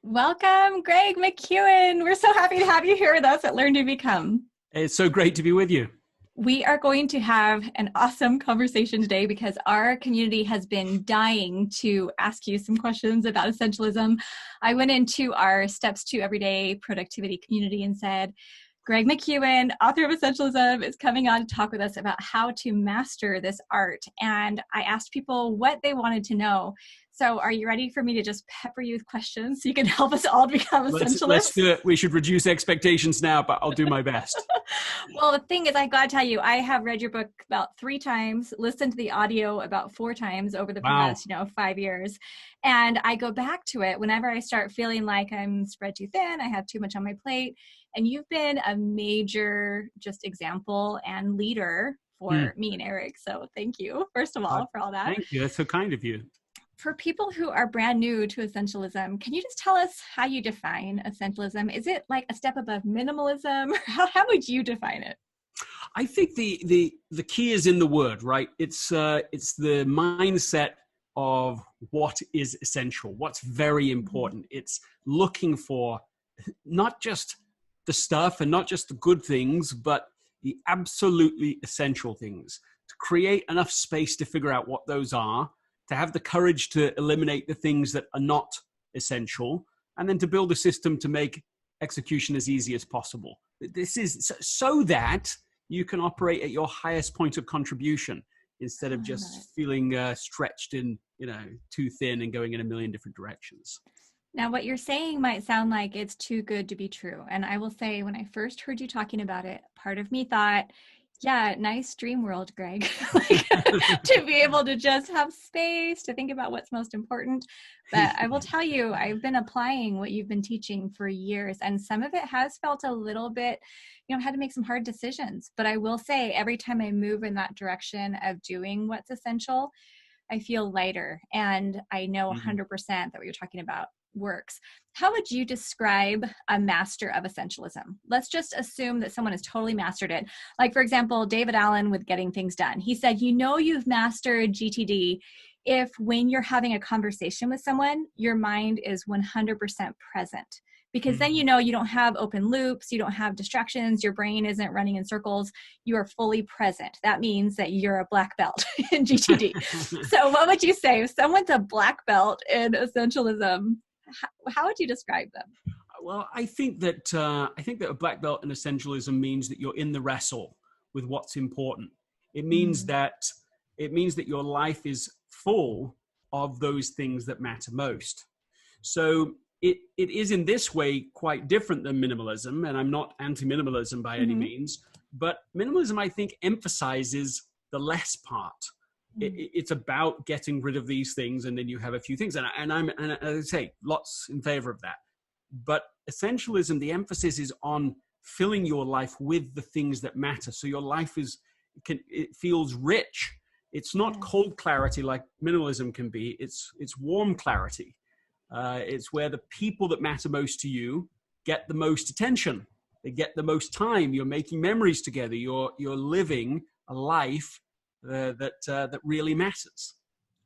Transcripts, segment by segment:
Welcome, Greg McEwen. We're so happy to have you here with us at Learn to Become. It's so great to be with you. We are going to have an awesome conversation today because our community has been dying to ask you some questions about essentialism. I went into our Steps to Everyday Productivity community and said, Greg McEwen, author of Essentialism, is coming on to talk with us about how to master this art. And I asked people what they wanted to know. So are you ready for me to just pepper you with questions so you can help us all become essentialists? Let's do it. We should reduce expectations now, but I'll do my best. Well, the thing is, I got to tell you, I have read your book about 3 times, listened to the audio about 4 times over the past, 5 years. And I go back to it whenever I start feeling like I'm spread too thin, I have too much on my plate. And you've been a major just example and leader for me and Eric. So thank you, first of all, for all that. Thank you. That's so kind of you. For people who are brand new to essentialism, can you just tell us how you define essentialism? Is it like a step above minimalism? How would you define it? I think the key is in the word, right? It's the mindset of what is essential, what's very important. It's looking for not just the stuff and not just the good things, but the absolutely essential things, to create enough space to figure out what those are, to have the courage to eliminate the things that are not essential, and then to build a system to make execution as easy as possible. This is so that you can operate at your highest point of contribution instead of just feeling stretched in, too thin and going in a million different directions. Now, what you're saying might sound like it's too good to be true. And I will say, when I first heard you talking about it, part of me thought, yeah, nice dream world, Greg, to be able to just have space to think about what's most important. But I will tell you, I've been applying what you've been teaching for years, and some of it has felt a little bit, I've had to make some hard decisions. But I will say, every time I move in that direction of doing what's essential, I feel lighter. And I know 100% that what you're talking about works. How would you describe a master of essentialism? Let's just assume that someone has totally mastered it. Like, for example, David Allen with Getting Things Done. He said, you've mastered GTD if when you're having a conversation with someone, your mind is 100% present. Because then you don't have open loops, you don't have distractions, your brain isn't running in circles, you are fully present. That means that you're a black belt in GTD. So what would you say if someone's a black belt in essentialism? How would you describe them? Well, I think that a black belt in essentialism means that you're in the wrestle with what's important. It means that your life is full of those things that matter most. So it is in this way quite different than minimalism, and I'm not anti-minimalism by any means, but minimalism, I think, emphasizes the less part. It's about getting rid of these things, and then you have a few things. And as I say, lots in favor of that. But essentialism, the emphasis is on filling your life with the things that matter. So your life it feels rich. It's not cold clarity like minimalism can be. It's warm clarity. It's where the people that matter most to you get the most attention. They get the most time. You're making memories together. You're living a life that really matters.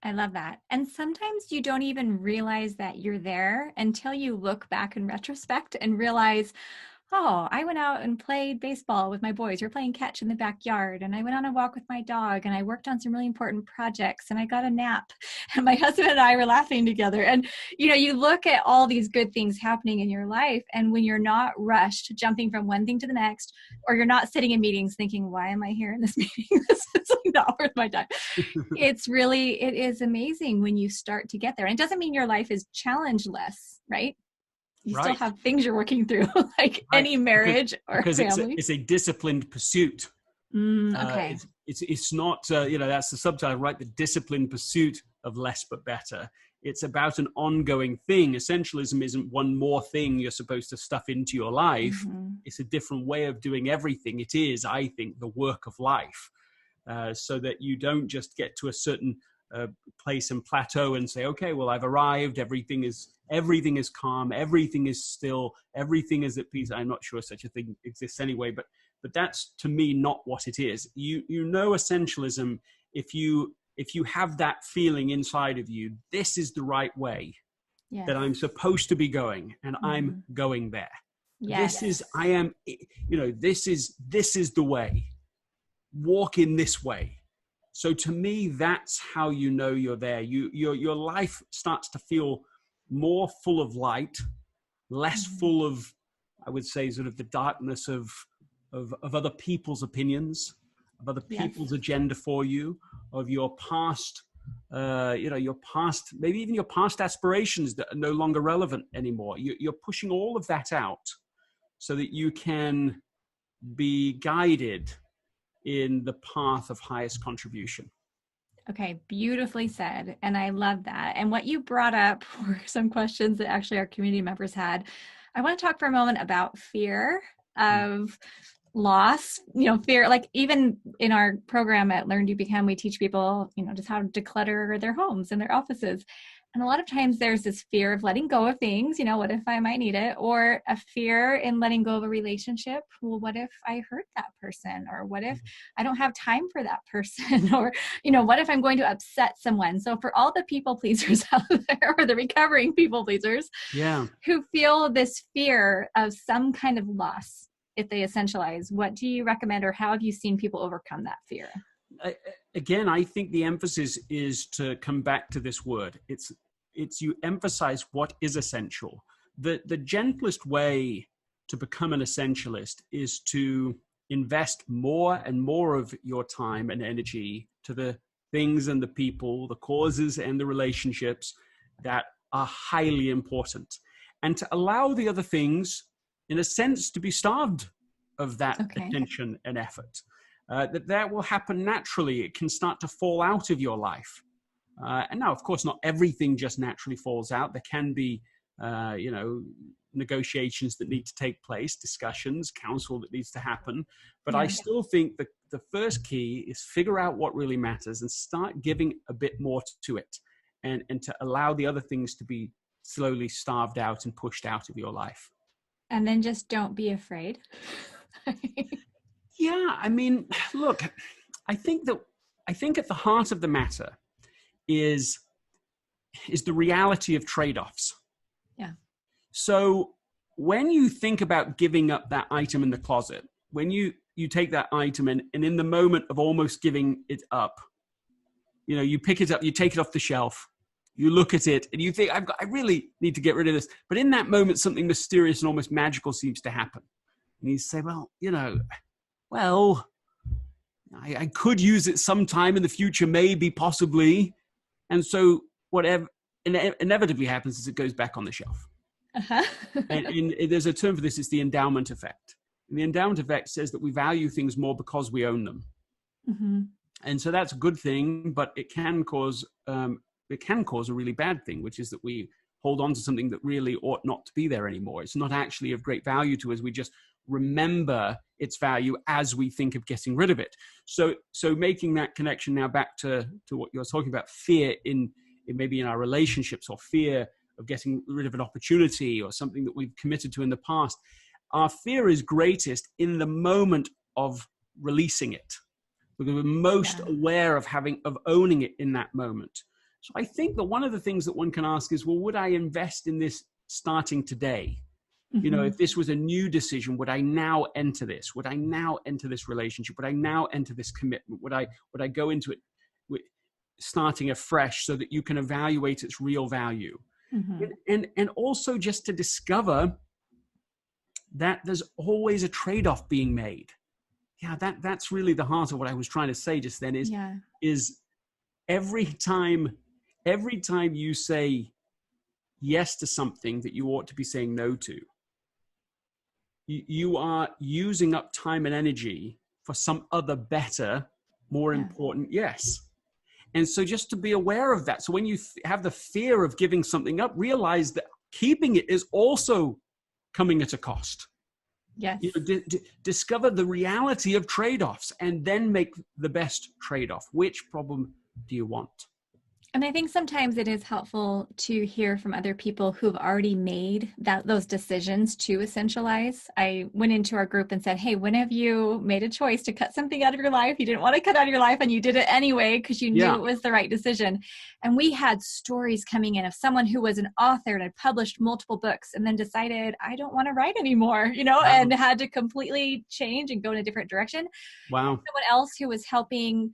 I love that. And sometimes you don't even realize that you're there until you look back in retrospect and realize, oh, I went out and played baseball with my boys. We're playing catch in the backyard. And I went on a walk with my dog, and I worked on some really important projects, and I got a nap, and my husband and I were laughing together. And, you look at all these good things happening in your life. And when you're not rushed, jumping from one thing to the next, or you're not sitting in meetings thinking, why am I here in this meeting? This is not worth my time. It is amazing when you start to get there. And it doesn't mean your life is challenge-less, right? You still have things you're working through, like any marriage or family. It's a disciplined pursuit. Okay. It's not, that's the subtitle, right? The disciplined pursuit of less but better. It's about an ongoing thing. Essentialism isn't one more thing you're supposed to stuff into your life. It's a different way of doing everything. It is, I think, the work of life, so that you don't just get to a certain place and plateau and say, okay, well, I've arrived. Everything is calm. Everything is still. Everything is at peace. I'm not sure such a thing exists anyway, but that's to me not what it is. Essentialism, if you have that feeling inside of you, this is the right way. Yes. that I'm supposed to be going, and I'm going there. Yes. This is the way. Walk in this way. So to me, that's how you know you're there. Your life starts to feel more full of light, less full of, I would say, sort of the darkness of other people's opinions, of other people's agenda for you, of your past, your past, maybe even your past aspirations that are no longer relevant anymore. You're pushing all of that out so that you can be guided in the path of highest contribution. Okay, beautifully said. And I love that. And what you brought up were some questions that actually our community members had. I want to talk for a moment about fear of loss, fear, like even in our program at Learn to Become, we teach people, just how to declutter their homes and their offices. And a lot of times there's this fear of letting go of things, what if I might need it? Or a fear in letting go of a relationship. Well, what if I hurt that person? Or what if I don't have time for that person? Or, what if I'm going to upset someone? So for all the people pleasers out there, or the recovering people pleasers, who feel this fear of some kind of loss, if they essentialize, what do you recommend, or how have you seen people overcome that fear? Again, I think the emphasis is to come back to this word. It's you emphasize what is essential. The gentlest way to become an essentialist is to invest more and more of your time and energy to the things and the people, the causes and the relationships that are highly important, and to allow the other things, in a sense, to be starved of that attention and effort. That will happen naturally. It can start to fall out of your life. And now, of course, not everything just naturally falls out. There can be, negotiations that need to take place, discussions, counsel that needs to happen. But I still think that the first key is figure out what really matters and start giving a bit more to it, and to allow the other things to be slowly starved out and pushed out of your life. And then just don't be afraid. Yeah, I mean, look, I think at the heart of the matter is the reality of trade-offs. Yeah. So when you think about giving up that item in the closet, when you take that item and in the moment of almost giving it up, you pick it up, you take it off the shelf, you look at it, and you think, I really need to get rid of this. But in that moment, something mysterious and almost magical seems to happen. And you say, I could use it sometime in the future, maybe, possibly. And so whatever inevitably happens is it goes back on the shelf. And there's a term for this, it's the endowment effect. And the endowment effect says that we value things more because we own them. And so that's a good thing, but it can cause a really bad thing, which is that we hold on to something that really ought not to be there anymore. It's not actually of great value to us. We just remember its value as we think of getting rid of it. So making that connection now back to what you're talking about, fear in maybe in our relationships, or fear of getting rid of an opportunity or something that we've committed to in the past. Our fear is greatest in the moment of releasing it, because we're most aware of owning it in that moment. So I think that one of the things that one can ask is, well, would I invest in this starting today? If this was a new decision, would I now enter this? Would I now enter this relationship? Would I now enter this commitment? Would I go into it starting afresh, so that you can evaluate its real value? And also just to discover that there's always a trade-off being made. Yeah, that's really the heart of what I was trying to say just then is every time you say yes to something that you ought to be saying no to, you are using up time and energy for some other better, more important yes. And so just to be aware of that. So when you have the fear of giving something up, realize that keeping it is also coming at a cost. Yes. Discover the reality of trade-offs and then make the best trade-off. Which problem do you want? And I think sometimes it is helpful to hear from other people who've already made those decisions to essentialize. I went into our group and said, hey, when have you made a choice to cut something out of your life you didn't want to cut out of your life and you did it anyway because you knew Yeah. it was the right decision? And we had stories coming in of someone who was an author and had published multiple books and then decided, I don't want to write anymore, Wow. and had to completely change and go in a different direction. Wow. Someone else who was helping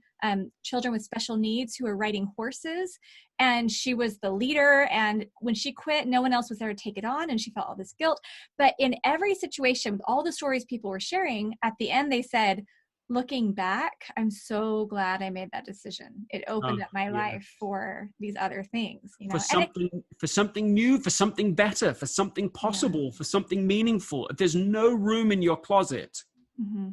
children with special needs who were riding horses, and she was the leader, and when she quit, no one else was there to take it on, and she felt all this guilt. But in every situation, with all the stories people were sharing, at the end they said, looking back, I'm so glad I made that decision. It Oh, opened up my yeah. life for these other things, For and something new, for something better, for something possible, for something meaningful. If there's no room in your closet,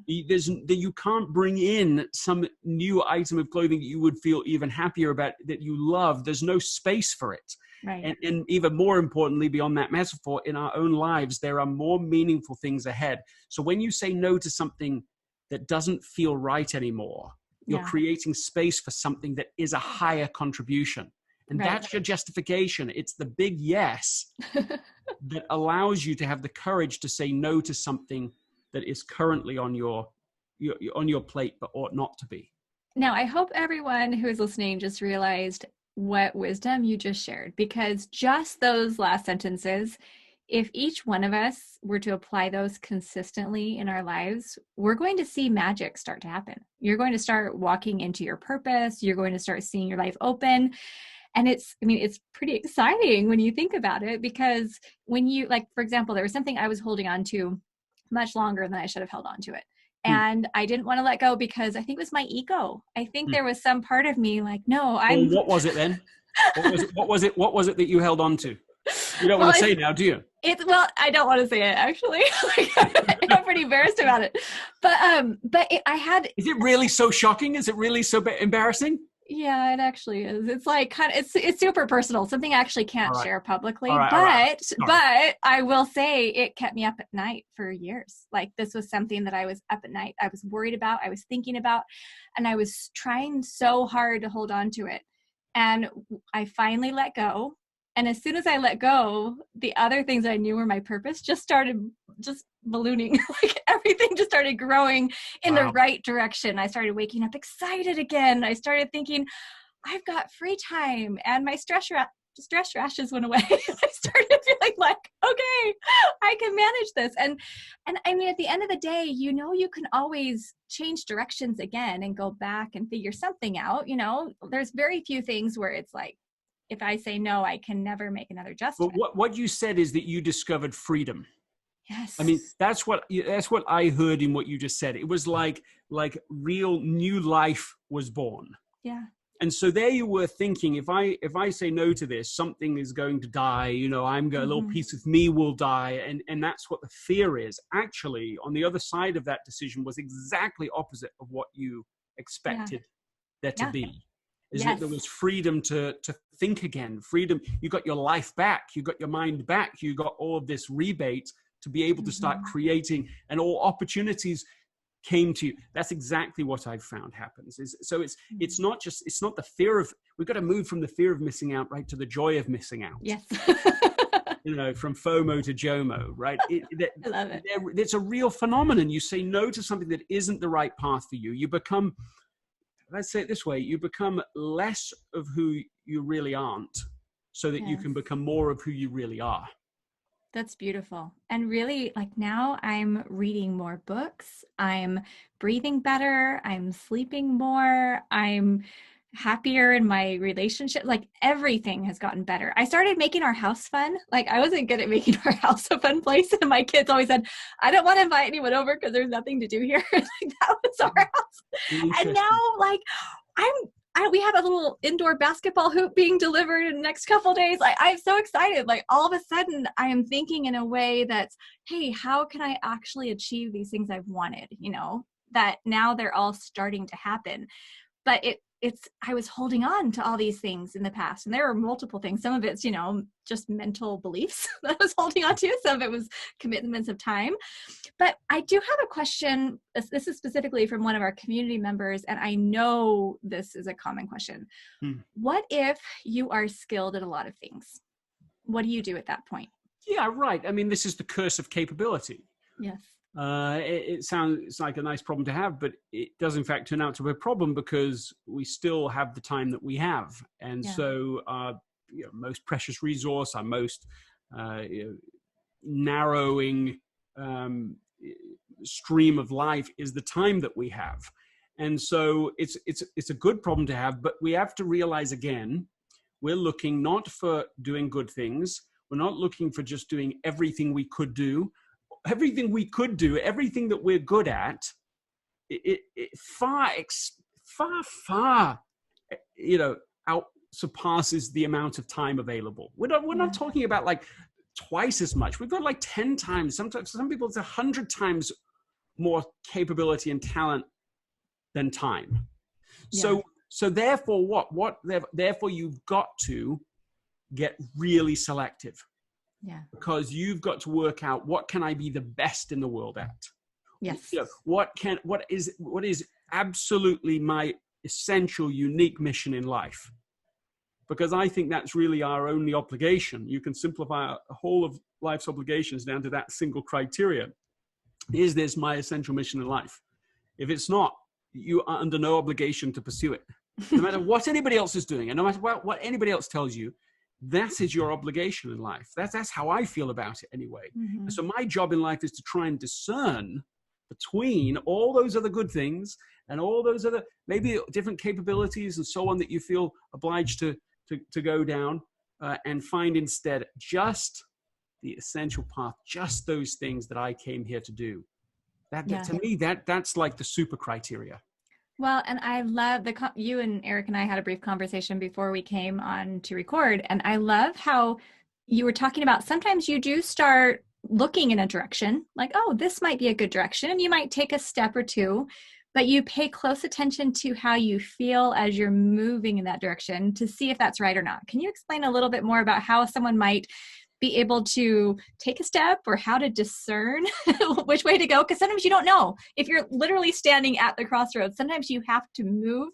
you can't bring in some new item of clothing that you would feel even happier about, that you love. There's no space for it. right. And even more importantly, beyond that metaphor, in our own lives, there are more meaningful things ahead. So when you say no to something that doesn't feel right anymore, you're Yeah. creating space for something that is a higher contribution. And Right. that's your justification. It's the big yes that allows you to have the courage to say no to something that is currently on your plate but ought not to be. Now, I hope everyone who is listening just realized what wisdom you just shared, because just those last sentences, if each one of us were to apply those consistently in our lives, we're going to see magic start to happen. You're going to start walking into your purpose. You're going to start seeing your life open. And it's pretty exciting when you think about it, because when you, like, for example, there was something I was holding on to much longer than I should have held on to it. Hmm. And I didn't want to let go because I think it was my ego. I think there was some part of me like, no, Well, what was it then? What was it that you held on to? You don't want to say now, do you? Well, I don't want to say it actually. I'm pretty embarrassed about it. I had. Is it really so shocking? Is it really so embarrassing? Yeah, it actually is. It's like it's super personal. Something I actually can't share publicly. All right. But I will say it kept me up at night for years. Like, this was something that I was up at night. I was worried about, I was thinking about, and I was trying so hard to hold on to it. And I finally let go. And as soon as I let go, the other things I knew were my purpose just started just ballooning. Like, everything just started growing in the right direction. I started waking up excited again. I started thinking, I've got free time, and my stress rashes went away. I started feeling like, okay, I can manage this. And I mean, at the end of the day, you can always change directions again and go back and figure something out. There's very few things where it's like, if I say no, I can never make another adjustment. But what you said is that you discovered freedom. Yes. I mean, that's what I heard in what you just said. It was like real new life was born. Yeah. And so there you were thinking, if I say no to this, something is going to die. A little piece of me will die, and that's what the fear is. Actually, on the other side of that decision was exactly opposite of what you expected there to be. Is that there was freedom to think again, freedom. You got your life back, you got your mind back, you got all of this rebate to be able to start creating, and all opportunities came to you. That's exactly what I've found happens. It's not the fear of, we've got to move from the fear of missing out right to the joy of missing out. Yes. From FOMO to JOMO, right? I love it. It's a real phenomenon. You say no to something that isn't the right path for you. You become, let's say it this way, you become less of who you really aren't, so that you can become more of who you really are. That's beautiful. And really, like, now I'm reading more books. I'm breathing better. I'm sleeping more. I'm happier in my relationship. Like, everything has gotten better. I started making our house fun. Like, I wasn't good at making our house a fun place. And my kids always said, I don't want to invite anyone over because there's nothing to do here. Like, that was our house. And now, like, we have a little indoor basketball hoop being delivered in the next couple of days. I'm so excited. Like, all of a sudden I am thinking in a way that's, hey, how can I actually achieve these things I've wanted, that now they're all starting to happen. But I was holding on to all these things in the past, and there were multiple things. Some of it's, just mental beliefs that I was holding on to. Some of it was commitments of time. But I do have a question. This is specifically from one of our community members, and I know this is a common question. What if you are skilled at a lot of things? What do you do at that point? Yeah, right. I mean, this is the curse of capability. Yes. It sounds like a nice problem to have, but it does in fact turn out to be a problem because we still have the time that we have. And so our most precious resource, our most narrowing stream of life is the time that we have. And so it's a good problem to have, but we have to realize again, we're looking not for doing good things. We're not looking for just doing everything we could do. Everything we could do, everything that we're good at, it far out surpasses the amount of time available. We're not talking about like twice as much. We've got like 10 times. Sometimes some people it's 100 times more capability and talent than time. Yeah. So therefore, therefore you've got to get really selective. Yeah. Because you've got to work out what can I be the best in the world at? Yes. What is absolutely my essential, unique mission in life? Because I think that's really our only obligation. You can simplify a whole of life's obligations down to that single criteria. Is this my essential mission in life? If it's not, you are under no obligation to pursue it. No matter what anybody else is doing, and no matter what anybody else tells you, that is your obligation in life. That's how I feel about it anyway. Mm-hmm. So my job in life is to try and discern between all those other good things and all those other maybe different capabilities and so on that you feel obliged to go down and find instead just the essential path, just those things that I came here to do. To me, that's like the super criteria. Well, and I love you and Eric and I had a brief conversation before we came on to record. And I love how you were talking about sometimes you do start looking in a direction like, oh, this might be a good direction. And you might take a step or two, but you pay close attention to how you feel as you're moving in that direction to see if that's right or not. Can you explain a little bit more about how someone might be able to take a step or how to discern which way to go? Because sometimes you don't know. If you're literally standing at the crossroads, sometimes you have to move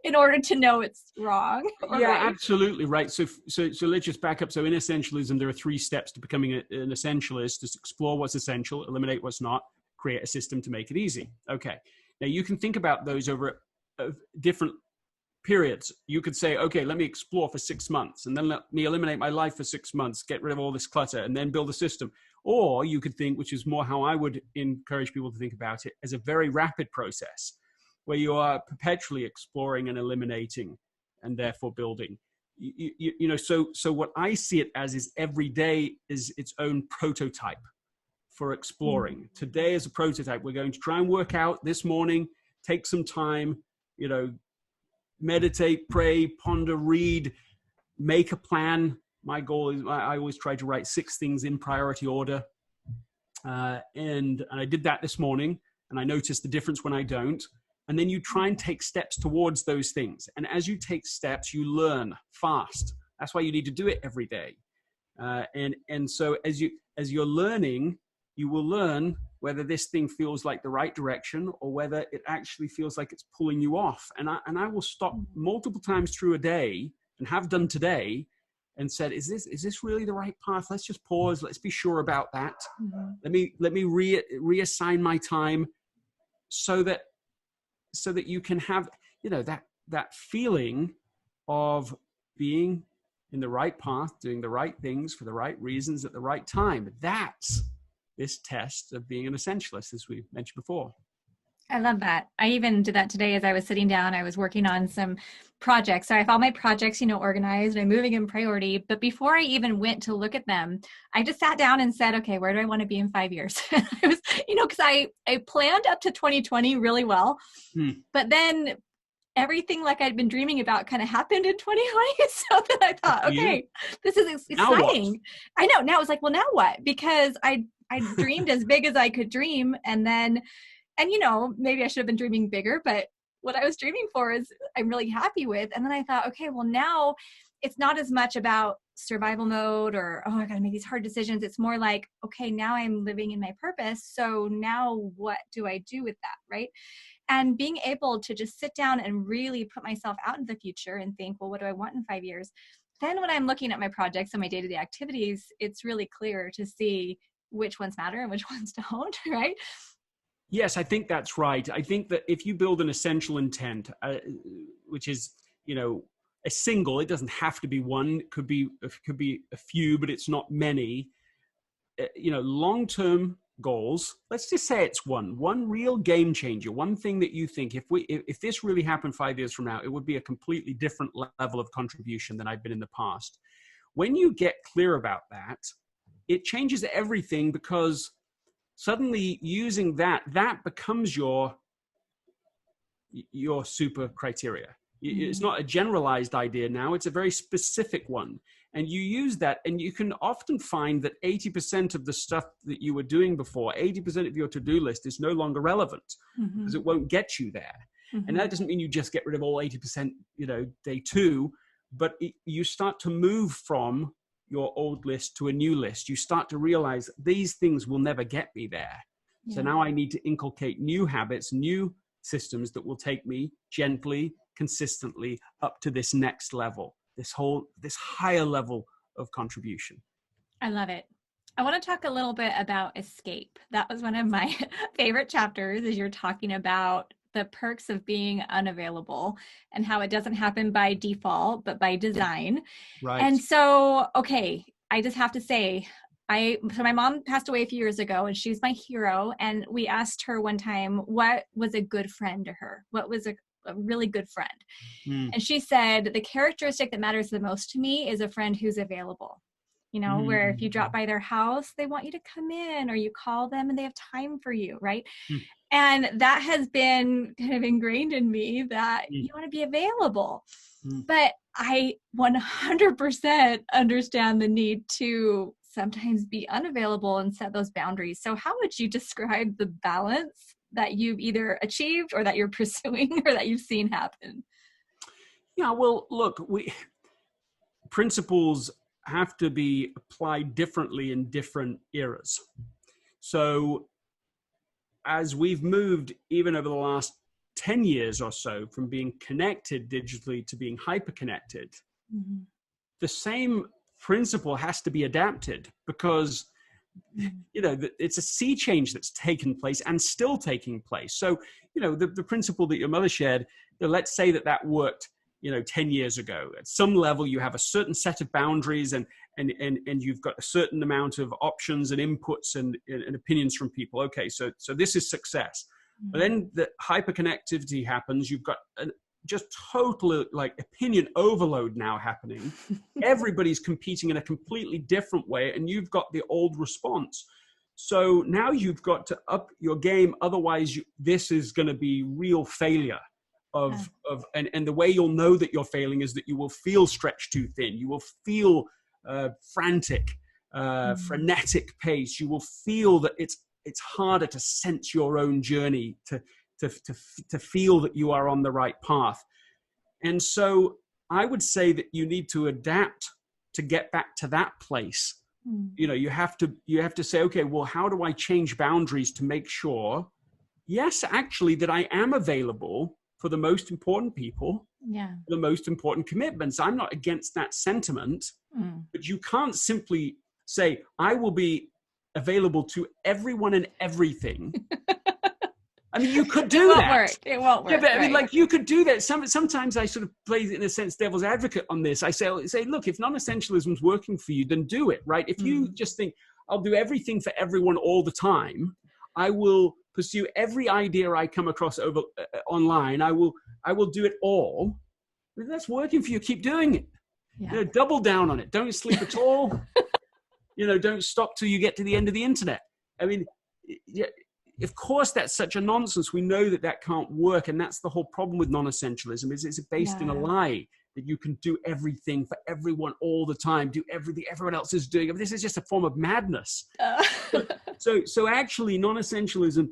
in order to know it's wrong. Yeah, right. Absolutely right. So let's just back up. So in essentialism, there are 3 steps to becoming an essentialist: to explore what's essential, eliminate what's not, create a system to make it easy. Okay. Now you can think about those over different periods. You could say, okay, let me explore for 6 months and then let me eliminate my life for 6 months, get rid of all this clutter and then build a system. Or you could think, which is more how I would encourage people to think about it, as a very rapid process where you are perpetually exploring and eliminating and therefore building. So what I see it as is every day is its own prototype for exploring. Mm-hmm. Today is a prototype. We're going to try and work out this morning, take some time, meditate, pray, ponder, read, make a plan. My goal is I always try to write 6 things in priority order. And I did that this morning, and I noticed the difference when I don't. And then you try and take steps towards those things. And as you take steps, you learn fast. That's why you need to do it every day. And so as you're learning, you will learn whether this thing feels like the right direction or whether it actually feels like it's pulling you off. And I will stop multiple times through a day, and have done today, and said, is this really the right path? Let's just pause. Let's be sure about that. Mm-hmm. Let me reassign my time so that you can have, that feeling of being in the right path, doing the right things for the right reasons at the right time. That's this test of being an essentialist, as we mentioned before. I love that. I even did that today as I was sitting down. I was working on some projects. So I have all my projects, organized, and I'm moving in priority. But before I even went to look at them, I just sat down and said, okay, where do I want to be in 5 years? I was, because I planned up to 2020 really well. But then everything like I'd been dreaming about kind of happened in 2020. So then I thought, okay, this is exciting. I know. Now it's like, well, now what? Because I dreamed as big as I could dream. And maybe I should have been dreaming bigger, but what I was dreaming for is I'm really happy with. And then I thought, okay, well now it's not as much about survival mode or, oh, I got to make these hard decisions. It's more like, okay, now I'm living in my purpose. So now what do I do with that? Right. And being able to just sit down and really put myself out into the future and think, well, what do I want in 5 years? Then when I'm looking at my projects and my day-to-day activities, it's really clear to see which ones matter and which ones don't, right? Yes, I think that's right. I think that if you build an essential intent, which is, a single, it doesn't have to be one, could be a few, but it's not many. Long-term goals. Let's just say it's one real game changer. One thing that you think, if this really happened 5 years from now, it would be a completely different level of contribution than I've been in the past. When you get clear about that, it changes everything, because suddenly using that becomes your super criteria. It's not a generalized idea now, it's a very specific one. And you use that, and you can often find that 80% of the stuff that you were doing before, 80% of your to-do list is no longer relevant, because it won't get you there. And that doesn't mean you just get rid of all 80%, day two, but you start to move from your old list to a new list. You start to realize these things will never get me there. So now I need to inculcate new habits, new systems that will take me gently, consistently up to this next level, this higher level of contribution. I love it. I want to talk a little bit about escape. That was one of my favorite chapters, as you're talking about the perks of being unavailable and how it doesn't happen by default, but by design. Right. And so, okay, I just have to say, so my mom passed away a few years ago, and she's my hero. And we asked her one time, what was a good friend to her? What was a really good friend? And she said, the characteristic that matters the most to me is a friend who's available. Where if you drop by their house, they want you to come in, or you call them and they have time for you, right? And that has been kind of ingrained in me, that you want to be available. But I 100% understand the need to sometimes be unavailable and set those boundaries. So how would you describe the balance that you've either achieved or that you're pursuing or that you've seen happen? Yeah, well, look, principles have to be applied differently in different eras. So as we've moved, even over the last 10 years or so, from being connected digitally to being hyper-connected, the same principle has to be adapted, because it's a sea change that's taken place and still taking place. So the principle that your mother shared, let's say that worked 10 years ago. At some level, you have a certain set of boundaries, and you've got a certain amount of options and inputs and opinions from people. Okay, so this is success. But then the hyperconnectivity happens. You've got just total opinion overload now happening. Everybody's competing in a completely different way, and you've got the old response. So now you've got to up your game. Otherwise, this is going to be real failure. And the way you'll know that you're failing is that you will feel stretched too thin. You will feel frantic, frenetic pace. You will feel that it's harder to sense your own journey, to feel that you are on the right path. And so I would say that you need to adapt to get back to that place. You have to say, okay, well, how do I change boundaries to make sure, yes, actually, that I am available for the most important people, the most important commitments. I'm not against that sentiment, but you can't simply say, I will be available to everyone and everything. I mean, you could do that. It won't work. Yeah, but I mean, you could do that. Sometimes I sort of play, in a sense, devil's advocate on this. I say, look, if non-essentialism is working for you, then do it, right? If you just think, I'll do everything for everyone all the time, I will pursue every idea I come across online. I will do it all. If that's working for you, keep doing it. Yeah. Double down on it. Don't sleep at all. Don't stop till you get to the end of the internet. I mean, of course, that's such a nonsense. We know that can't work, and that's the whole problem with non-essentialism. Is it's based in a lie that you can do everything for everyone all the time, do everything everyone else is doing. I mean, this is just a form of madness. So actually, non-essentialism,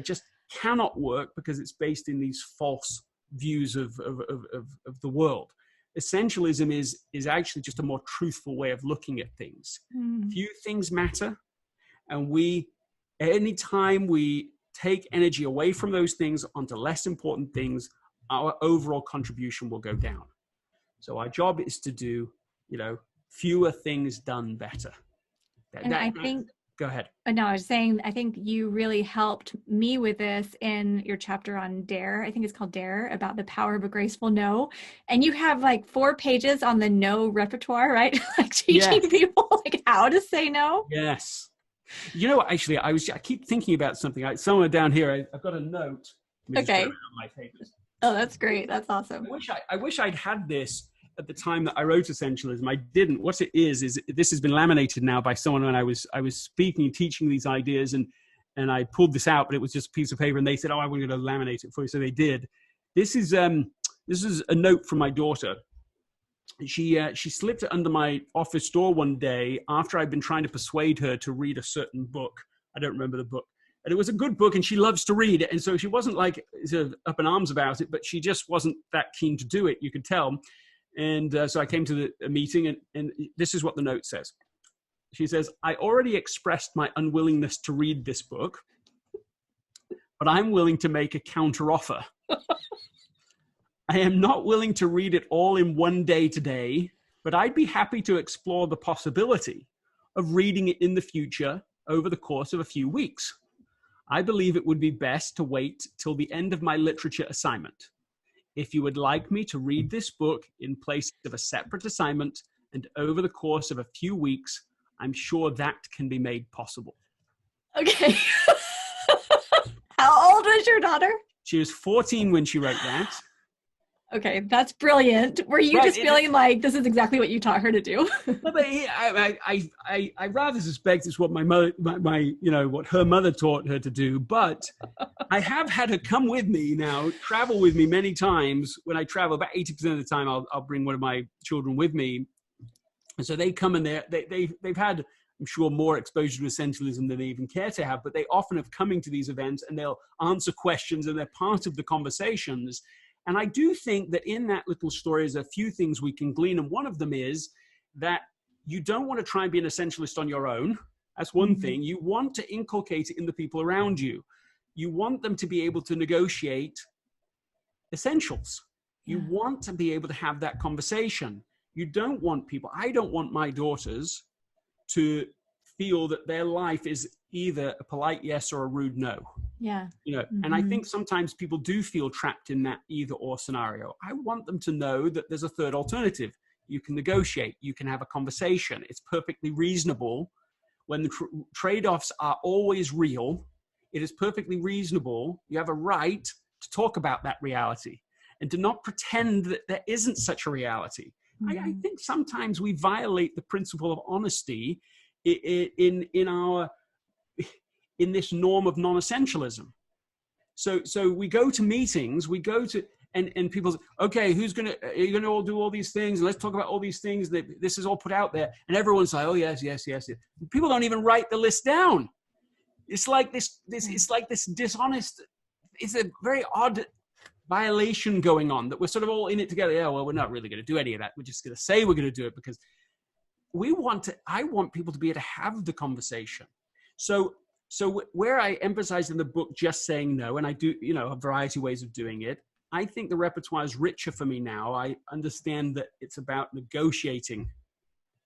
just cannot work, because it's based in these false views of the world. Essentialism is actually just a more truthful way of looking at things. Few things matter, and anytime we take energy away from those things onto less important things, our overall contribution will go down. So our job is to do, fewer things done better. And I think, go ahead. no, I was saying, I think you really helped me with this in your chapter on Dare. I think it's called Dare, about the power of a graceful no. And you have like 4 pages on the no repertoire, right? Like teaching people like how to say no. Yes. Actually, I keep thinking about something. Somewhere down here, I've got a note. Okay. My papers. Oh, that's great. That's awesome. I wish I'd had this at the time that I wrote Essentialism. I didn't. What it is this has been laminated now by someone when I was speaking and teaching these ideas, and I pulled this out, but it was just a piece of paper, and they said, "Oh, I'm going to laminate it for you," so they did. This is a note from my daughter. She slipped it under my office door one day after I'd been trying to persuade her to read a certain book. I don't remember the book. And it was a good book, and she loves to read it. And so she wasn't like sort of up in arms about it, but she just wasn't that keen to do it, you could tell. And so I came to a meeting, and this is what the note says. She says, "I already expressed my unwillingness to read this book, but I'm willing to make a counteroffer. I am not willing to read it all in one day today, but I'd be happy to explore the possibility of reading it in the future over the course of a few weeks. I believe it would be best to wait till the end of my literature assignment. If you would like me to read this book in place of a separate assignment and over the course of a few weeks, I'm sure that can be made possible." Okay. How old was your daughter? She was 14 when she wrote that. Okay, that's brilliant. Were you just feeling like this is exactly what you taught her to do? Well, I rather suspect it's what my mother, what her mother taught her to do. But I have had her come with me now, travel with me many times. When I travel, about 80% of the time, I'll bring one of my children with me, and so they come and they've had, I'm sure, more exposure to essentialism than they even care to have. But they often have coming to these events, and they'll answer questions, and they're part of the conversations. And I do think that in that little story is a few things we can glean. And one of them is that you don't want to try and be an essentialist on your own. That's one thing. You want to inculcate it in the people around you. You want them to be able to negotiate essentials. You want to be able to have that conversation. You don't want I don't want my daughters to feel that their life is either a polite yes or a rude no. Yeah. And I think sometimes people do feel trapped in that either or scenario. I want them to know that there's a third alternative. You can negotiate, you can have a conversation. It's perfectly reasonable when the trade-offs are always real. It is perfectly reasonable. You have a right to talk about that reality and to not pretend that there isn't such a reality. I think sometimes we violate the principle of honesty in this norm of non-essentialism. So we go to meetings, and people say, okay, are you gonna all do all these things? And let's talk about all these things that this is all put out there. And everyone's like, oh yes. People don't even write the list down. It's like this dishonest, it's a very odd violation going on that we're sort of all in it together. Yeah, well, we're not really going to do any of that. We're just going to say we're going to do it because I want people to be able to have the conversation. So where I emphasize in the book just saying no, and I do, a variety of ways of doing it, I think the repertoire is richer for me now. I understand that it's about negotiating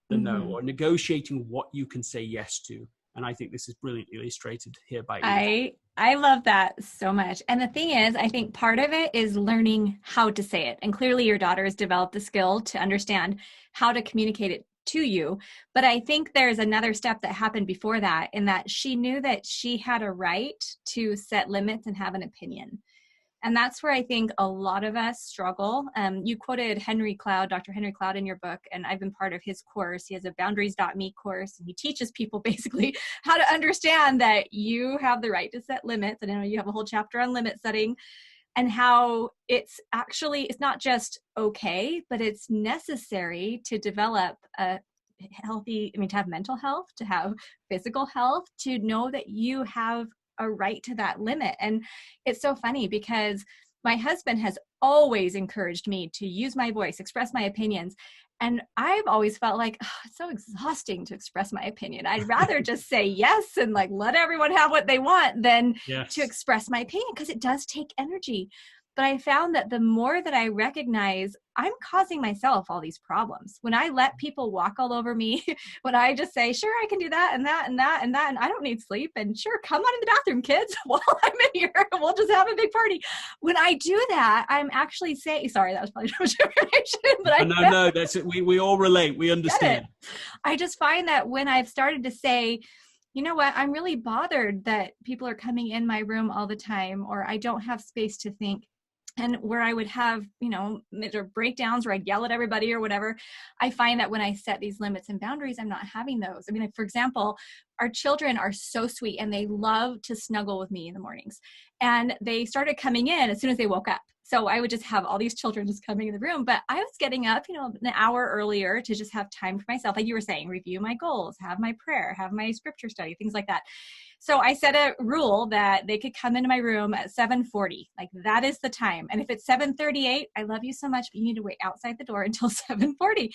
the no, or negotiating what you can say yes to. And I think this is brilliantly illustrated here by Eve. I love that so much. And the thing is, I think part of it is learning how to say it. And clearly your daughter has developed the skill to understand how to communicate it to you. But I think there's another step that happened before that, in that she knew that she had a right to set limits and have an opinion. And that's where I think a lot of us struggle. You quoted Dr. Henry Cloud in your book, and I've been part of his course. He has a boundaries.me course, and he teaches people basically how to understand that you have the right to set limits. And I know you have a whole chapter on limit setting, and how it's not just okay, but it's necessary to develop a healthy, to have mental health, to have physical health, to know that you have a right to that limit. And it's so funny because my husband has always encouraged me to use my voice, express my opinions. And I've always felt like, oh, it's so exhausting to express my opinion. I'd rather just say yes and like let everyone have what they want than to Yes. express my opinion, because it does take energy. But I found that the more that I recognize I'm causing myself all these problems, when I let people walk all over me, when I just say, sure, I can do that and that and that and that, and I don't need sleep, and sure, come on in the bathroom, kids, while I'm in here, we'll just have a big party. When I do that, I'm actually saying, sorry, that was probably too much information, but No, that's it. We all relate. We understand. I just find that when I've started to say, you know what, I'm really bothered that people are coming in my room all the time, or I don't have space to think, and where I would have, major breakdowns where I'd yell at everybody or whatever, I find that when I set these limits and boundaries, I'm not having those. I mean, like, for example, our children are so sweet and they love to snuggle with me in the mornings. And they started coming in as soon as they woke up. So I would just have all these children just coming in the room, but I was getting up, an hour earlier to just have time for myself. Like you were saying, review my goals, have my prayer, have my scripture study, things like that. So I set a rule that they could come into my room at 7:40. Like that is the time. And if it's 7:38, I love you so much, but you need to wait outside the door until 7:40.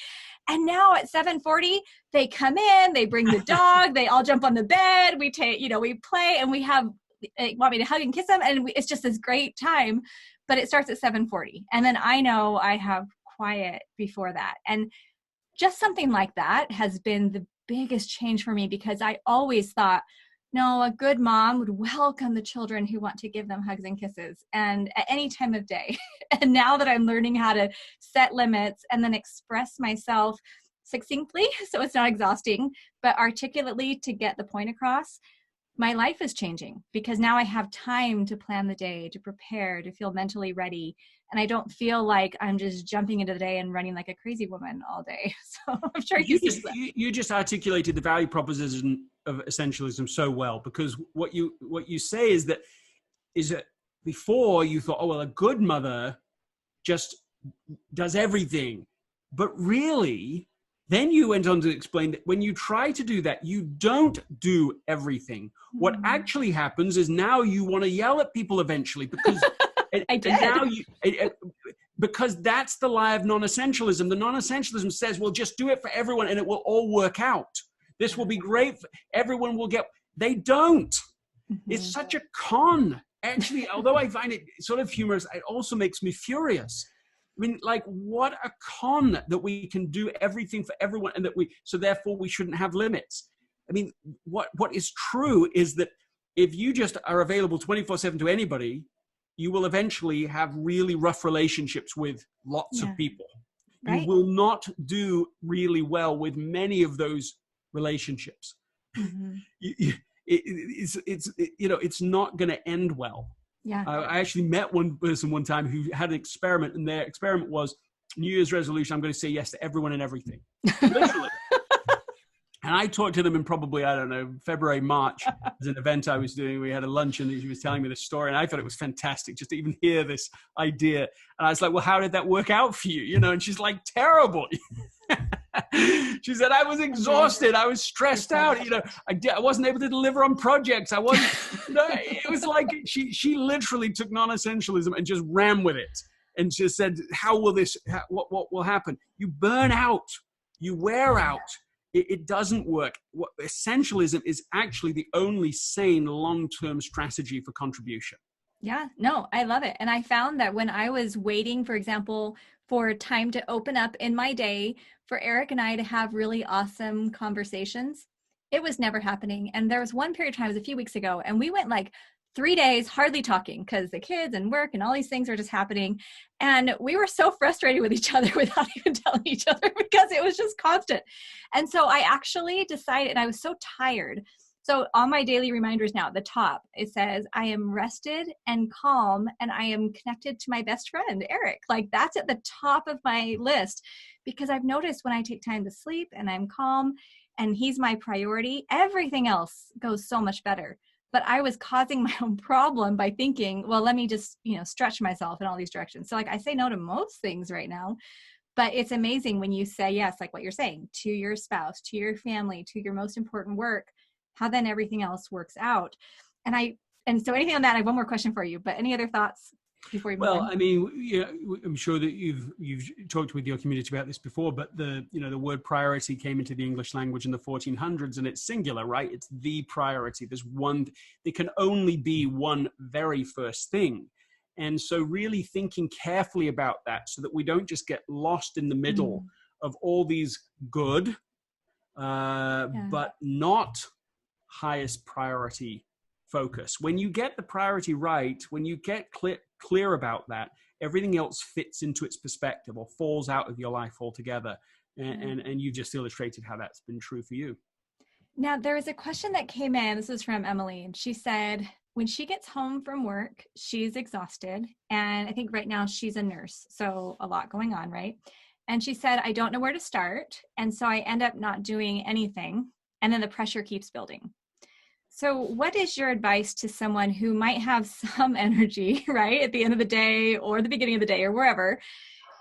And now at 7:40, they come in, they bring the dog, they all jump on the bed, we take, we play, and we have, want me to hug and kiss them. And it's just this great time, but it starts at 7:40. And then I know I have quiet before that. And just something like that has been the biggest change for me, because I always thought, no, a good mom would welcome the children who want to give them hugs and kisses, and at any time of day. And now that I'm learning how to set limits and then express myself succinctly, so it's not exhausting, but articulately to get the point across, my life is changing, because now I have time to plan the day, to prepare, to feel mentally ready. And I don't feel like I'm just jumping into the day and running like a crazy woman all day. So I'm sure you just articulated the value proposition of essentialism so well, because what you say is that before you thought, oh, well, a good mother just does everything. But really, then you went on to explain that when you try to do that, you don't do everything. What actually happens is now you want to yell at people eventually, because I did. Because that's the lie of non-essentialism. The non-essentialism says, well, just do it for everyone and it will all work out. This will be great. Everyone will get. They don't. Mm-hmm. It's such a con. Actually, although I find it sort of humorous, it also makes me furious. I mean, like, what a con that we can do everything for everyone, and so therefore we shouldn't have limits. I mean, what is true is that if you just are available 24/7 to anybody, you will eventually have really rough relationships with lots of people. Right. You will not do really well with many of those relationships. Mm-hmm. It's not going to end well. Yeah. I actually met one person one time who had an experiment, and their experiment was New Year's resolution: I'm going to say yes to everyone and everything. Literally. And I talked to them in probably, I don't know, February, March. As an event I was doing, we had a lunch, and she was telling me this story, and I thought it was fantastic just to even hear this idea. And I was like, well, how did that work out for you? And she's like, terrible. She said, I was exhausted. I was stressed out. I wasn't able to deliver on projects. I wasn't, it was like she literally took non-essentialism and just ran with it. And just said, what will happen? You burn out, you wear out. It doesn't work. Essentialism is actually the only sane long-term strategy for contribution. Yeah, no, I love it. And I found that when I was waiting, for example, for time to open up in my day for Eric and I to have really awesome conversations, it was never happening. And there was one period of time, it was a few weeks ago, and we went like 3 days hardly talking because the kids and work and all these things were just happening. And we were so frustrated with each other without even telling each other, because it was just constant. And so I actually decided, and I was so tired. So on my daily reminders now, at the top, it says, I am rested and calm, and I am connected to my best friend, Eric. Like, that's at the top of my list, because I've noticed when I take time to sleep and I'm calm and he's my priority, everything else goes so much better. But I was causing my own problem by thinking, well, let me just, stretch myself in all these directions. So like, I say no to most things right now, but it's amazing when you say yes, like what you're saying, to your spouse, to your family, to your most important work, how then everything else works out. And so anything on that, I have one more question for you, but any other thoughts? before you move Well, on? I mean, yeah, I'm sure that you've talked with your community about this before, but the word priority came into the English language in the 1400s, and it's singular, right? It's the priority. There's one. There can only be one very first thing, and so really thinking carefully about that, so that we don't just get lost in the middle Mm, of all these good, yeah. but not highest priority focus. When you get the priority right, when you get clear about that, everything else fits into its perspective or falls out of your life altogether. And you've just illustrated how that's been true for you. Now, there was a question that came in. This was from Emily, and she said, when she gets home from work, she's exhausted. And I think right now she's a nurse, so a lot going on, right? And she said, I don't know where to start. And so I end up not doing anything. And then the pressure keeps building. So, what is your advice to someone who might have some energy, right, at the end of the day or the beginning of the day or wherever,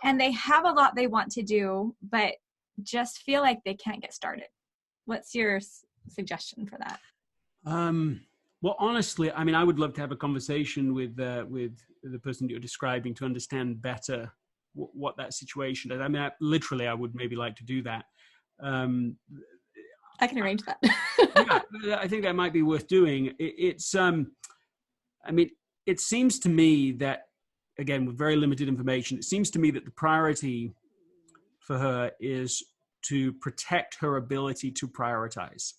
and they have a lot they want to do, but just feel like they can't get started? What's your suggestion for that? Well, honestly, I mean, I would love to have a conversation with the person that you're describing to understand better what that situation is. I mean, I would maybe like to do that. Um, I can arrange that. yeah, I think that might be worth doing. I mean, it seems to me that, again, with very limited information, it seems to me that the priority for her is to protect her ability to prioritize.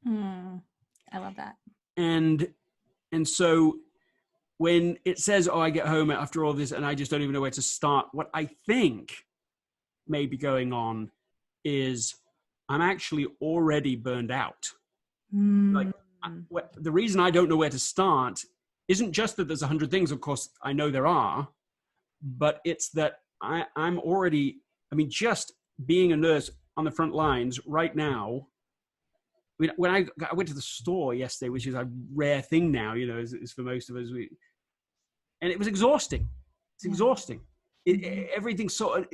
I love that. And so when it says, oh, I get home after all this and I just don't even know where to start, what I think may be going on is I'm actually already burned out. Like, the reason I don't know where to start isn't just that there's 100 things, of course I know there are, but it's that I'm already, I mean, just being a nurse on the front lines right now. I mean, when I went to the store yesterday, which is a rare thing now, is for most of us, and it was exhausting. It's exhausting. Everything's so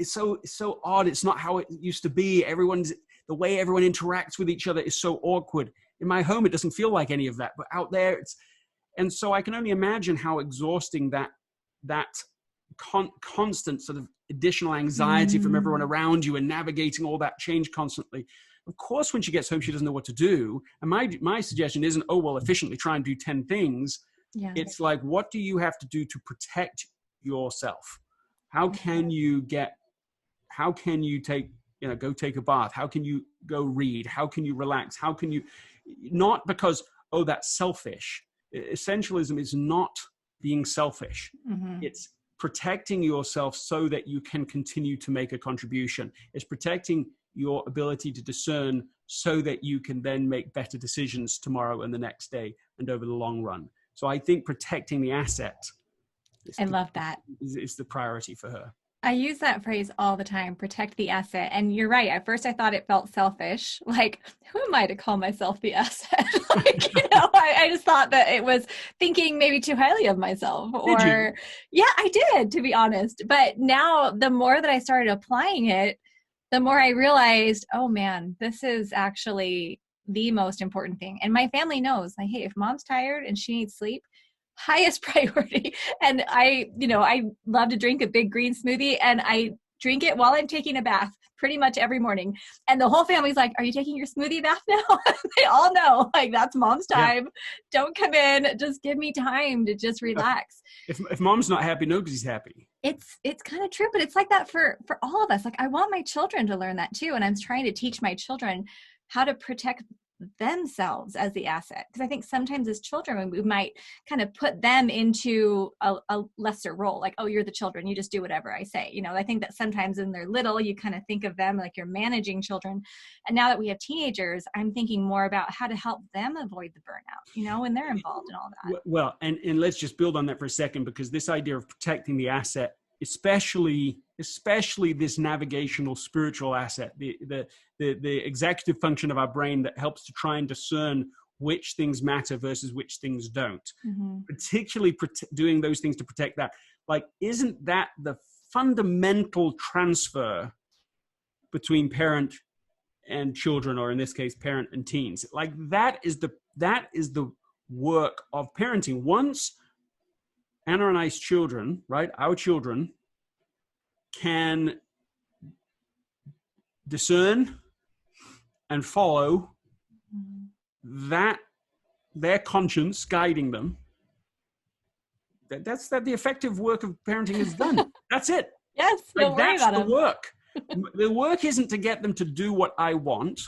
odd. It's not how it used to be. The way everyone interacts with each other is so awkward. In my home, it doesn't feel like any of that, but out there, and so I can only imagine how exhausting that constant sort of additional anxiety from everyone around you and navigating all that change constantly. Of course, when she gets home, she doesn't know what to do. And my suggestion isn't, oh, well, efficiently try and do 10 things. Yeah. It's like, what do you have to do to protect yourself? How can you take, go take a bath? How can you go read? How can you relax? How can you, not because, oh, that's selfish. Essentialism is not being selfish. It's protecting yourself so that you can continue to make a contribution. It's protecting your ability to discern so that you can then make better decisions tomorrow and the next day and over the long run. So I think protecting the asset love that. Is the priority for her. I use that phrase all the time, protect the asset. And you're right. At first I thought it felt selfish. Like, who am I to call myself the asset? I just thought that it was thinking maybe too highly of myself. Yeah, I did, to be honest. But now the more that I started applying it, the more I realized, oh man, this is actually the most important thing. And my family knows, like, hey, if mom's tired and she needs sleep, highest priority. And I love to drink a big green smoothie, and I drink it while I'm taking a bath pretty much every morning. And the whole family's like, are you taking your smoothie bath now? They all know, like, that's mom's time. Yeah. Don't come in. Just give me time to just relax. If mom's not happy, nobody's happy. It's kind of true, but it's like that for all of us. Like, I want my children to learn that too. And I'm trying to teach my children how to protect themselves as the asset, because I think sometimes as children we might kind of put them into a lesser role, like, oh, you're the children, you just do whatever I say. I think that sometimes when they're little, you kind of think of them like you're managing children, and now that we have teenagers, I'm thinking more about how to help them avoid the burnout, when they're involved in all that. Well, and let's just build on that for a second, because this idea of protecting the asset, especially this navigational spiritual asset, the executive function of our brain that helps to try and discern which things matter versus which things don't, particularly doing those things to protect that. Like, isn't that the fundamental transfer between parent and children, or in this case, parent and teens? Like, that is the work of parenting. Once Anna and I's children, right? Our children can discern and follow that, their conscience guiding them. That's the effective work of parenting is done. That's it. Yes, don't worry that's about the them. work. The work isn't to get them to do what I want.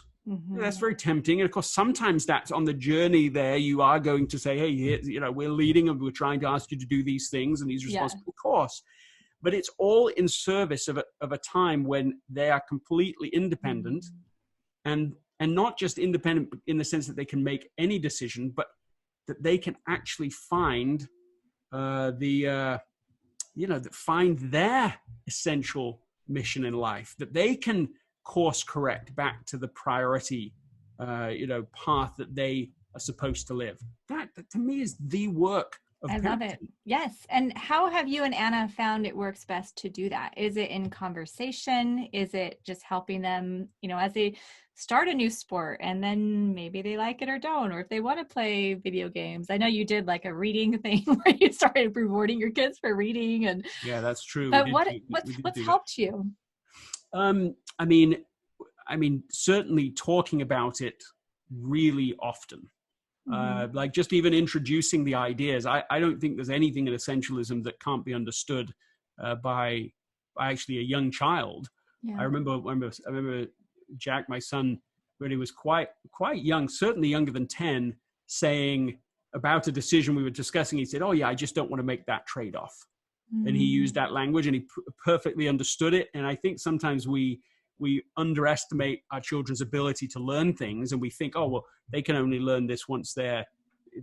That's very tempting. And of course, sometimes that's on the journey there. You are going to say, hey, we're leading and we're trying to ask you to do these things and these responsible, of course. But it's all in service of a time when they are completely independent and not just independent in the sense that they can make any decision, but that they can actually find that find their essential mission in life, that they can course correct back to the priority, path that they are supposed to live. That to me is the work of parenting. Love it. Yes. And how have you and Anna found it works best to do that? Is it in conversation? Is it just helping them, as they start a new sport and then maybe they like it or don't, or if they want to play video games? I know you did like a reading thing where you started rewarding your kids for reading. And yeah, that's true. But what's helped you? I mean, certainly talking about it really often. Like just even introducing the ideas. I don't think there's anything in essentialism that can't be understood by actually a young child. Yeah. I remember Jack, my son, when he was quite young, certainly younger than 10, saying about a decision we were discussing, he said, "Oh yeah, I just don't want to make that trade-off." And he used that language and he perfectly understood it. And I think sometimes we underestimate our children's ability to learn things, and we think, oh, well, they can only learn this once they're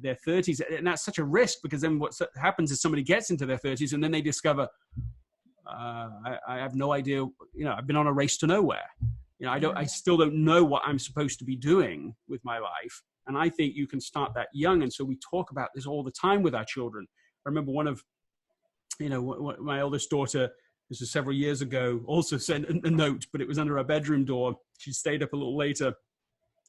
30s. And that's such a risk, because then what happens is somebody gets into their 30s and then they discover, I have no idea, I've been on a race to nowhere. I still don't know what I'm supposed to be doing with my life. And I think you can start that young. And so we talk about this all the time with our children. I remember one of, my eldest daughter, this was several years ago, also sent a note, but it was under our bedroom door. She stayed up a little later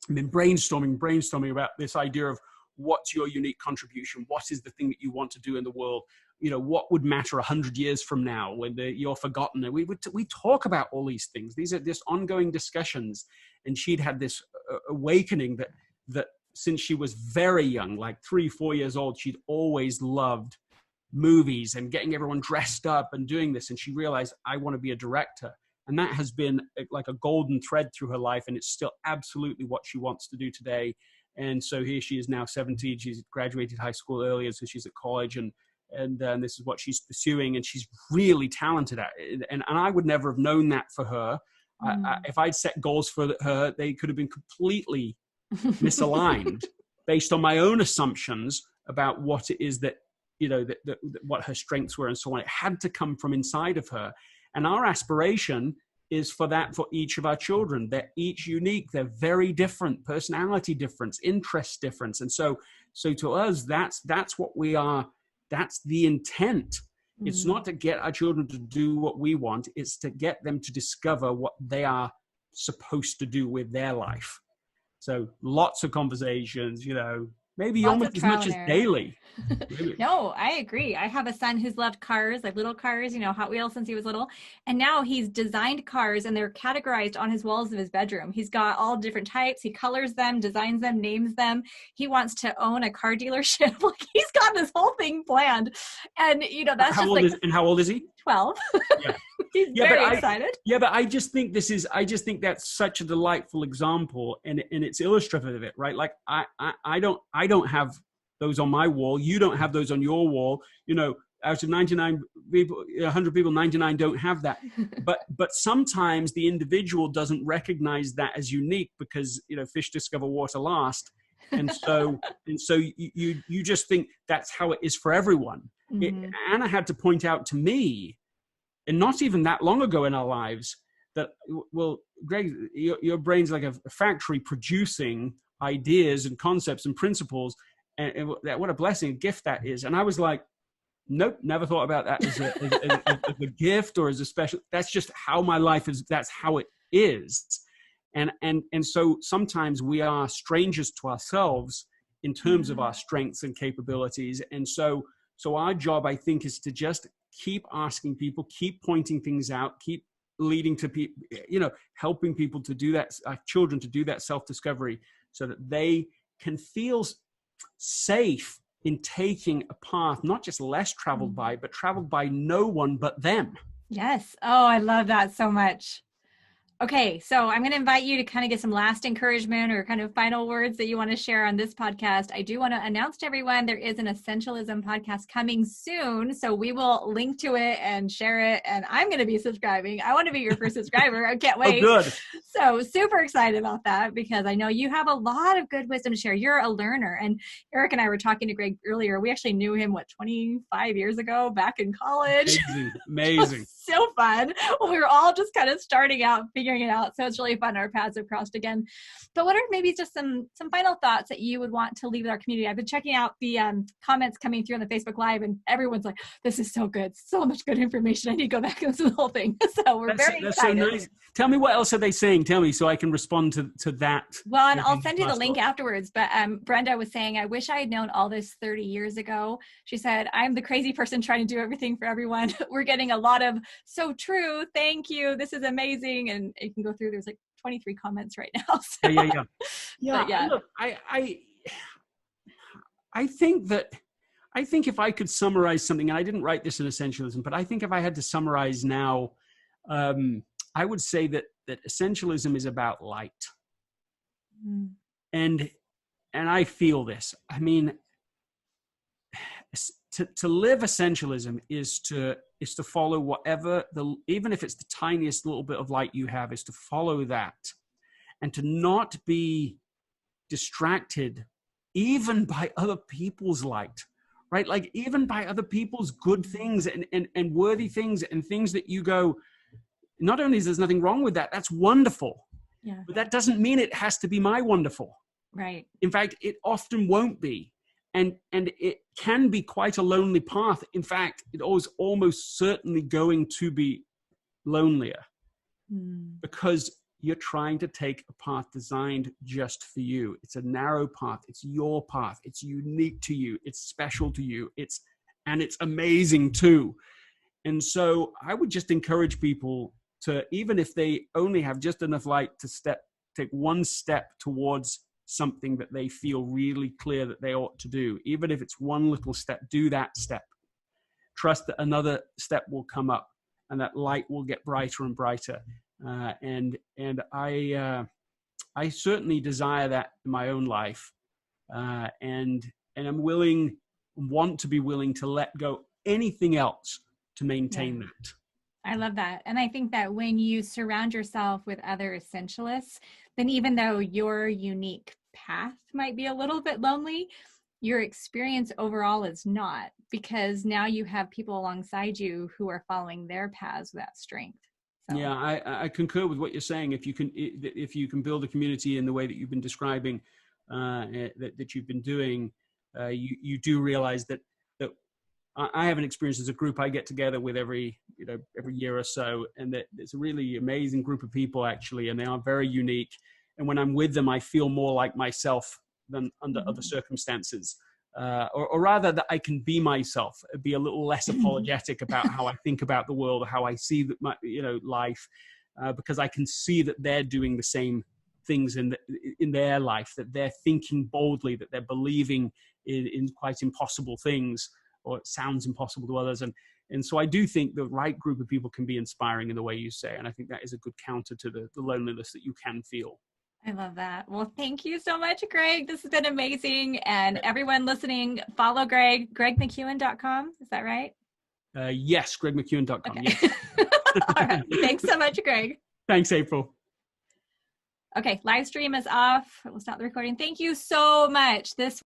and been brainstorming about this idea of what's your unique contribution? What is the thing that you want to do in the world? What would matter 100 years from now when you're forgotten? And we talk about all these things. These are just ongoing discussions. And she'd had this awakening that since she was very young, like 3-4 years old, she'd always loved movies and getting everyone dressed up and doing this. And she realized, I want to be a director. And that has been like a golden thread through her life. And it's still absolutely what she wants to do today. And so here she is now 17. She's graduated high school earlier, so she's at college, and this is what she's pursuing. And she's really talented at it. And I would never have known that for her. If I'd set goals for her, they could have been completely misaligned based on my own assumptions about what it is that, what her strengths were and so on. It had to come from inside of her. And our aspiration is for that for each of our children. They're each unique. They're very different, personality difference, interest difference. And so to us, that's what we are. That's the intent. It's not to get our children to do what we want. It's to get them to discover what they are supposed to do with their life. So lots of conversations, maybe lots almost as much as daily. No, I agree. I have a son who's loved cars, like little cars, Hot Wheels since he was little. And now he's designed cars and they're categorized on his walls of his bedroom. He's got all different types. He colors them, designs them, names them. He wants to own a car dealership. Like he's got this whole thing planned. And, that's and how old is he? 12. Yeah. He's very excited. Yeah, but I just think that's such a delightful example, and it's illustrative of it, right? Like I don't have those on my wall. You don't have those on your wall. Out of 99 people, 100 people, 99 don't have that. But sometimes the individual doesn't recognize that as unique because fish discover water last, and so you just think that's how it is for everyone. Anna had to point out to me, and not even that long ago in our lives, that, well, Greg, your brain's like a factory producing ideas and concepts and principles, and what a blessing, a gift that is. And I was like, nope, never thought about that as a gift or as a special. That's just how my life is. That's how it is. And so sometimes we are strangers to ourselves in terms of our strengths and capabilities. And so So our job, I think, is to just keep asking people, keep pointing things out, keep leading to people, helping people to do that, children to do that self-discovery, so that they can feel safe in taking a path, not just less traveled by, but traveled by no one but them. Yes. Oh, I love that so much. Okay, so I'm going to invite you to kind of get some last encouragement or kind of final words that you want to share on this podcast. I do want to announce to everyone there is an Essentialism podcast coming soon, so we will link to it and share it, and I'm going to be subscribing. I want to be your first subscriber. I can't wait. Oh, good. So super excited about that because I know you have a lot of good wisdom to share. You're a learner, and Eric and I were talking to Greg earlier. We actually knew him, 25 years ago back in college. Amazing. So fun. We were all just kind of starting out, figuring it out. So it's really fun. Our paths have crossed again. But what are maybe just some final thoughts that you would want to leave with our community? I've been checking out the comments coming through on the Facebook Live, and everyone's like, this is so good. So much good information. I need to go back and listen to the whole thing. So we're very excited. So nice. Tell me, what else are they saying? Tell me so I can respond to that. Well, and I'll send you the link afterwards. But Brenda was saying, I wish I had known all this 30 years ago. She said, I'm the crazy person trying to do everything for everyone. We're getting a lot of so true. Thank you. This is amazing. And you can go through. There's like 23 comments right now. So. Yeah. Look, I think if I could summarize something, and I didn't write this in Essentialism, but I think if I had to summarize now, I would say that Essentialism is about light. And I feel this. I mean, to live Essentialism is to follow whatever, even if it's the tiniest little bit of light you have, is to follow that, and to not be distracted even by other people's light, right? Like even by other people's good things and worthy things and things that you go, not only is there's nothing wrong with that, that's wonderful. Yeah. But that doesn't mean it has to be my wonderful. Right. In fact, it often won't be. And it can be quite a lonely path. In fact, it is almost certainly going to be lonelier because you're trying to take a path designed just for you. It's a narrow path. It's your path. It's unique to you. It's special to you. It's amazing too. And so I would just encourage people to, even if they only have just enough light to take one step towards something that they feel really clear that they ought to do. Even if it's one little step, do that step. Trust that another step will come up and that light will get brighter and brighter. And I certainly desire that in my own life. And I'm want to be willing to let go anything else to maintain that. I love that. And I think that when you surround yourself with other essentialists, then even though your unique path might be a little bit lonely, your experience overall is not, because now you have people alongside you who are following their paths with that strength. So. Yeah, I concur with what you're saying. If you can build a community in the way that you've been describing, that you've been doing, you do realize that I have an experience as a group I get together with every year or so, and that it's a really amazing group of people actually, and they are very unique. And when I'm with them, I feel more like myself than under other circumstances, or rather that I can be myself, be a little less apologetic about how I think about the world, or how I see my life, because I can see that they're doing the same things in their life, that they're thinking boldly, that they're believing in quite impossible things, or it sounds impossible to others. And so I do think the right group of people can be inspiring in the way you say. And I think that is a good counter to the loneliness that you can feel. I love that. Well, thank you so much, Greg. This has been amazing. And everyone listening, follow Greg, gregmckeown.com. Is that right? Yes, gregmckeown.com. Okay. Yes. All right. Thanks so much, Greg. Thanks, April. Okay, live stream is off. We'll stop the recording. Thank you so much. This